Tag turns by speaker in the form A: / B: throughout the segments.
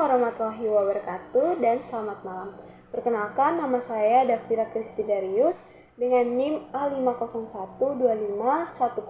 A: warahmatullahi wabarakatuh dan selamat malam. Perkenalkan, nama saya Davira Kristi Darius dengan NIM A50125100031.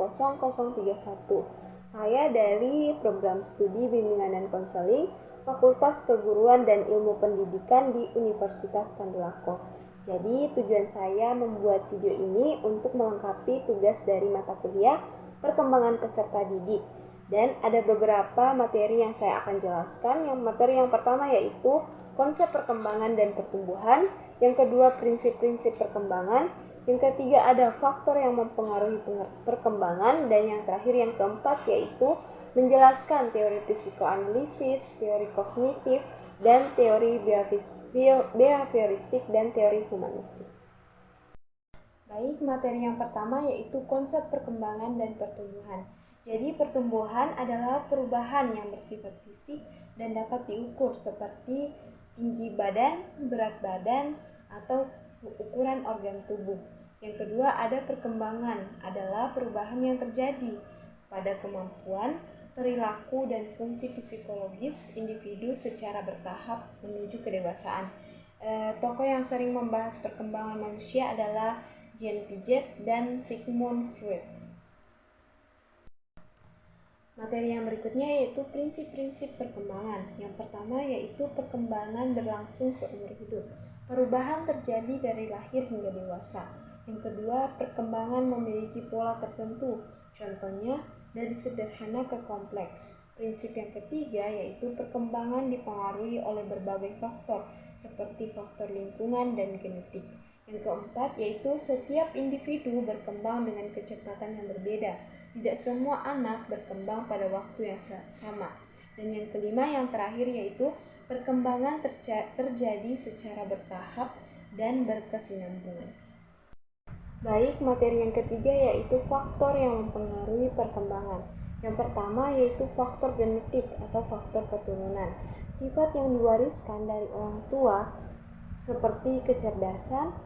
A: Saya dari Program Studi Bimbingan dan Konseling Fakultas Keguruan dan Ilmu Pendidikan di Universitas Tandulako. Jadi tujuan saya membuat video ini untuk melengkapi tugas dari mata kuliah Perkembangan Peserta Didik. Dan ada beberapa materi yang saya akan jelaskan. Materi yang pertama yaitu konsep perkembangan dan pertumbuhan. Yang kedua, prinsip-prinsip perkembangan. Yang ketiga, ada faktor yang mempengaruhi perkembangan. Dan yang terakhir, yang keempat, yaitu menjelaskan teori psikoanalisis, teori kognitif, dan teori behavioristik dan teori humanistik. Baik, materi yang pertama yaitu konsep perkembangan dan pertumbuhan. Jadi pertumbuhan adalah perubahan yang bersifat fisik dan dapat diukur seperti tinggi badan, berat badan, atau ukuran organ tubuh. Yang kedua, ada perkembangan adalah perubahan yang terjadi pada kemampuan, perilaku, dan fungsi psikologis individu secara bertahap menuju kedewasaan. Tokoh yang sering membahas perkembangan manusia adalah Jean Piaget dan Sigmund Freud. Materi yang berikutnya yaitu prinsip-prinsip perkembangan. Yang pertama yaitu perkembangan berlangsung seumur hidup. Perubahan terjadi dari lahir hingga dewasa. Yang kedua, perkembangan memiliki pola tertentu. Contohnya, dari sederhana ke kompleks. Prinsip yang ketiga yaitu perkembangan dipengaruhi oleh berbagai faktor, seperti faktor lingkungan dan genetik. Yang keempat yaitu setiap individu berkembang dengan kecepatan yang berbeda. Tidak semua anak berkembang pada waktu yang sama. Dan yang kelima, yang terakhir yaitu perkembangan terjadi secara bertahap dan berkesinambungan. Baik, materi yang ketiga yaitu faktor yang mempengaruhi perkembangan. Yang pertama yaitu faktor genetik atau faktor keturunan. Sifat yang diwariskan dari orang tua seperti kecerdasan,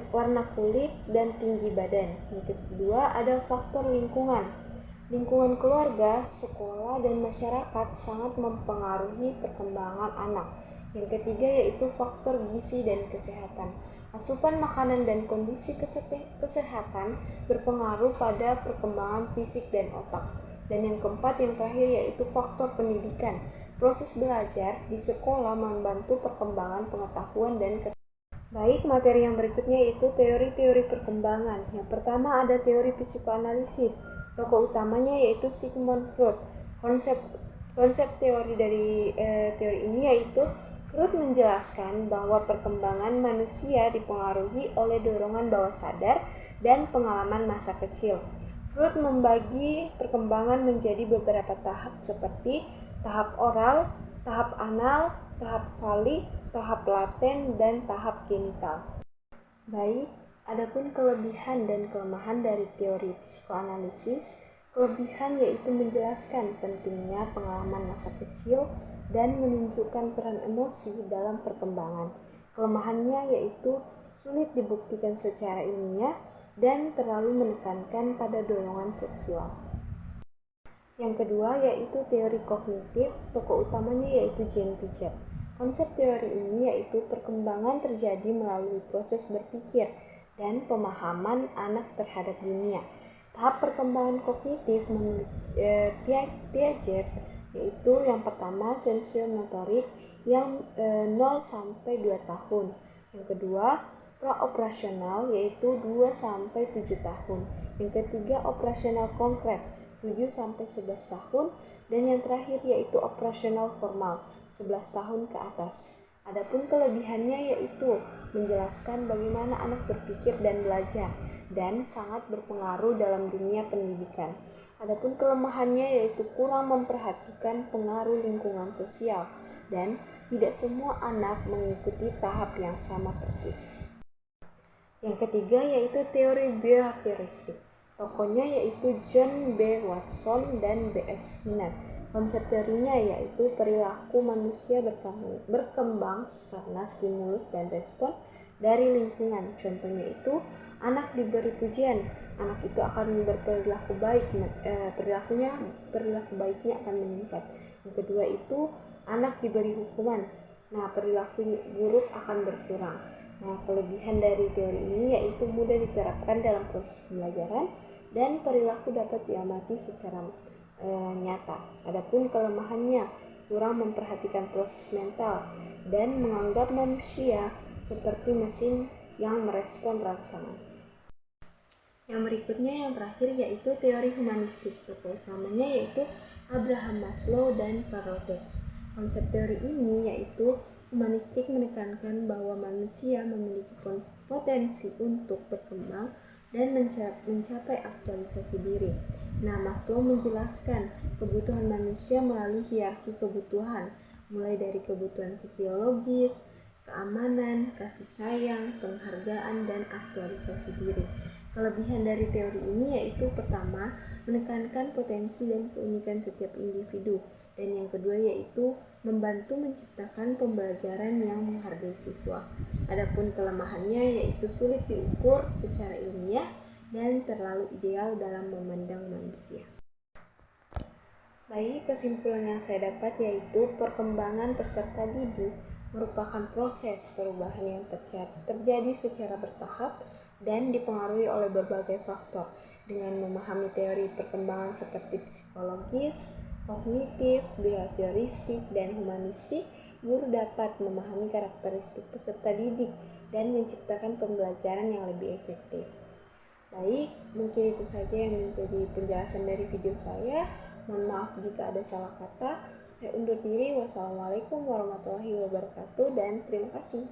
A: warna kulit, dan tinggi badan. Yang kedua, ada faktor lingkungan. Lingkungan keluarga, sekolah, dan masyarakat sangat mempengaruhi perkembangan anak. Yang ketiga yaitu faktor gizi dan kesehatan. Asupan makanan dan kondisi kesehatan berpengaruh pada perkembangan fisik dan otak. Dan yang keempat, yang terakhir yaitu faktor pendidikan. Proses belajar di sekolah membantu perkembangan pengetahuan dan Baik, materi yang berikutnya yaitu teori-teori perkembangan. Yang pertama ada teori psikoanalisis. Tokoh utamanya yaitu Sigmund Freud. Konsep teori dari teori ini yaitu Freud menjelaskan bahwa perkembangan manusia dipengaruhi oleh dorongan bawah sadar dan pengalaman masa kecil. Freud membagi perkembangan menjadi beberapa tahap seperti tahap oral, tahap anal, tahap falik, tahap laten, dan tahap genital. Baik, adapun kelebihan dan kelemahan dari teori psikoanalisis. Kelebihan yaitu menjelaskan pentingnya pengalaman masa kecil dan menunjukkan peran emosi dalam perkembangan. Kelemahannya yaitu sulit dibuktikan secara ilmiah dan terlalu menekankan pada dorongan seksual. Yang kedua yaitu teori kognitif. Tokoh utamanya yaitu Jean Piaget. Konsep teori ini yaitu perkembangan terjadi melalui proses berpikir dan pemahaman anak terhadap dunia. Tahap perkembangan kognitif menurut Piaget yaitu yang pertama sensorimotorik yang 0 sampai 2 tahun. Yang kedua, praoperasional yaitu 2 sampai 7 tahun. Yang ketiga, operasional konkret 7 sampai 11 tahun. Dan yang terakhir yaitu operasional formal 11 tahun ke atas. Adapun kelebihannya yaitu menjelaskan bagaimana anak berpikir dan belajar dan sangat berpengaruh dalam dunia pendidikan. Adapun kelemahannya yaitu kurang memperhatikan pengaruh lingkungan sosial dan tidak semua anak mengikuti tahap yang sama persis. Yang ketiga yaitu teori behavioristik. Tokohnya yaitu John B. Watson dan B. F. Skinner. Konsep teorinya yaitu perilaku manusia berkembang karena stimulus dan respon dari lingkungan. Contohnya itu, anak diberi pujian, anak itu akan berperilaku baik, perilaku baiknya akan meningkat. Yang kedua itu, anak diberi hukuman. Nah, perilaku buruk akan berkurang. Nah, kelebihan dari teori ini yaitu mudah diterapkan dalam proses pembelajaran dan perilaku dapat diamati secara nyata. Adapun kelemahannya, kurang memperhatikan proses mental dan menganggap manusia seperti mesin yang merespon rangsangan. Yang berikutnya yang terakhir yaitu teori humanistik. Tokoh utamanya yaitu Abraham Maslow dan Karl Dodge. Konsep teori ini yaitu humanistik menekankan bahwa manusia memiliki potensi untuk berkembang dan mencapai aktualisasi diri. Nah, Maslow menjelaskan kebutuhan manusia melalui hierarki kebutuhan, mulai dari kebutuhan fisiologis, keamanan, kasih sayang, penghargaan, dan aktualisasi diri. Kelebihan dari teori ini yaitu pertama, menekankan potensi dan keunikan setiap individu, dan yang kedua yaitu membantu menciptakan pembelajaran yang menghargai siswa. Adapun kelemahannya yaitu sulit diukur secara ilmiah dan terlalu ideal dalam memandang manusia. Baik, kesimpulan yang saya dapat yaitu perkembangan peserta didik merupakan proses perubahan yang terjadi secara bertahap dan dipengaruhi oleh berbagai faktor. Dengan memahami teori perkembangan seperti psikologis, kognitif, behavioristik, dan humanistik, guru dapat memahami karakteristik peserta didik dan menciptakan pembelajaran yang lebih efektif. Baik, mungkin itu saja yang menjadi penjelasan dari video saya. Mohon maaf jika ada salah kata. Saya undur diri. Wassalamualaikum warahmatullahi wabarakatuh dan terima kasih.